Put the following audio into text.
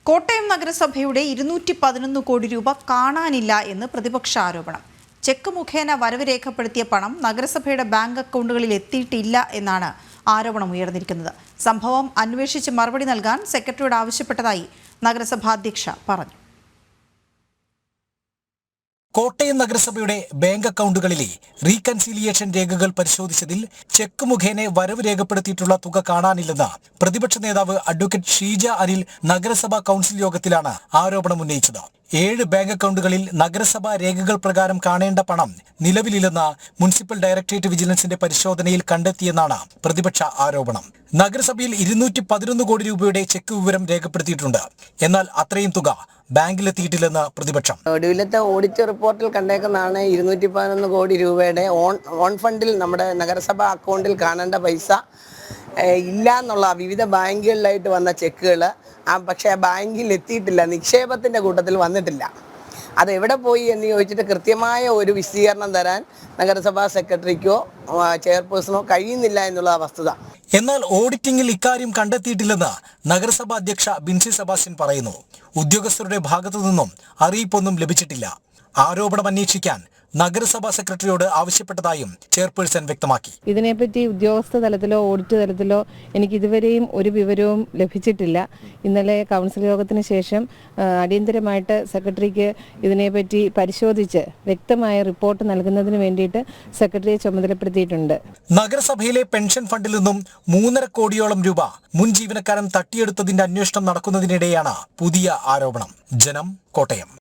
കോട്ടയം നഗരസഭയുടെ 211 കോടി രൂപ കാണാനില്ല എന്ന് പ്രതിപക്ഷ ആരോപണം. ചെക്ക് മുഖേന വരവ് രേഖപ്പെടുത്തിയ പണം നഗരസഭയുടെ ബാങ്ക് അക്കൗണ്ടുകളിൽ എത്തിയിട്ടില്ല എന്നാണ് ആരോപണം ഉയർന്നിരിക്കുന്നത്. സംഭവം അന്വേഷിച്ച് മറുപടി നൽകാൻ സെക്രട്ടറിയോട് ആവശ്യപ്പെട്ടതായി നഗരസഭാ അധ്യക്ഷ പറഞ്ഞു. കോട്ടയം നഗരസഭയുടെ ബാങ്ക് അക്കൗണ്ടുകളിലെ റീകൺസിലിയേഷൻ രേഖകൾ പരിശോധിച്ചതിൽ ചെക്ക് മുഖേന വരവ് രേഖപ്പെടുത്തിയിട്ടുള്ള തുക കാണാനില്ലെന്ന് പ്രതിപക്ഷ നേതാവ് അഡ്വക്കേറ്റ് ഷീജ അനിൽ നഗരസഭാ കൗൺസിൽ യോഗത്തിലാണ് ആരോപണം ഉന്നയിച്ചത്. 7 ബാങ്ക് അക്കൗണ്ടുകളിൽ നഗരസഭാ രേഖകൾ പ്രകാരം കാണേണ്ട പണം നിലവിലില്ലെന്ന് മുനിസിപ്പൽ ഡയറക്ടറേറ്റ് വിജിലൻസിന്റെ പരിശോധനയിൽ കണ്ടെത്തിയെന്നാണ് പ്രതിപക്ഷ ആരോപണം. നഗരസഭയിൽ 211 കോടി രൂപയുടെ ചെക്ക് വിവരം രേഖപ്പെടുത്തിയിട്ടുണ്ട്. എന്നാൽ അത്രയും തുക ബാങ്കിലെത്തിയിട്ടില്ലെന്ന് പ്രതിപക്ഷം. ഒടുവിലത്തെ ഓഡിറ്റ് റിപ്പോർട്ടിൽ കണ്ടേക്കുന്നതാണ് 211 കോടി രൂപയുടെ ഓൺ ഫണ്ടിൽ നമ്മുടെ നഗരസഭാ അക്കൗണ്ടിൽ കാണേണ്ട പൈസ ഇല്ല എന്നുള്ള വിവിധ ബാങ്കുകളിലായിട്ട് വന്ന ചെക്കുകൾ പക്ഷേ ആ ബാങ്കിൽ എത്തിയിട്ടില്ല, നിക്ഷേപത്തിൻ്റെ കൂട്ടത്തിൽ വന്നിട്ടില്ല. അത് എവിടെ പോയി എന്ന് ചോദിച്ചിട്ട് കൃത്യമായ ഒരു വിശദീകരണം തരാൻ നഗരസഭാ സെക്രട്ടറിക്കോ ചെയർപേഴ്സണോ കഴിയുന്നില്ല എന്നുള്ള വസ്തുത. എന്നാൽ ഓഡിറ്റിംഗിൽ ഇക്കാര്യം കണ്ടെത്തിയിട്ടില്ലെന്ന് നഗരസഭാ അധ്യക്ഷ ബിൻസി സെബാസ്റ്റ്യൻ പറയുന്നു. ഉദ്യോഗസ്ഥരുടെ ഭാഗത്തു നിന്നും അറിയിപ്പൊന്നും ലഭിച്ചിട്ടില്ല. ആരോപണം അന്വേഷിക്കാൻ നഗരസഭാ സെക്രട്ടറിയോട് ആവശ്യപ്പെട്ടതായും ചെയർപേഴ്സൺ വ്യക്തമാക്കി. ഇതിനെപ്പറ്റി ഉദ്യോഗസ്ഥ തലത്തിലോ ഓഡിറ്റ് തലത്തിലോ എനിക്ക് ഇതുവരെയും ഒരു വിവരവും ലഭിച്ചിട്ടില്ല. ഇന്നലെ കൗൺസിൽ യോഗത്തിന് ശേഷം അടിയന്തരമായിട്ട് സെക്രട്ടറിക്ക് ഇതിനെപ്പറ്റി പരിശോധിച്ച് വ്യക്തമായ റിപ്പോർട്ട് നൽകുന്നതിന് വേണ്ടിയിട്ട് സെക്രട്ടറിയെ ചുമതലപ്പെടുത്തിയിട്ടുണ്ട്. നഗരസഭയിലെ പെൻഷൻ ഫണ്ടിൽ നിന്നും 3.5 കോടിയോളം രൂപ മുൻ ജീവനക്കാരൻ തട്ടിയെടുത്തതിന്റെ അന്വേഷണം നടക്കുന്നതിനിടെയാണ് പുതിയ ആരോപണം. ജനം, കോട്ടയം.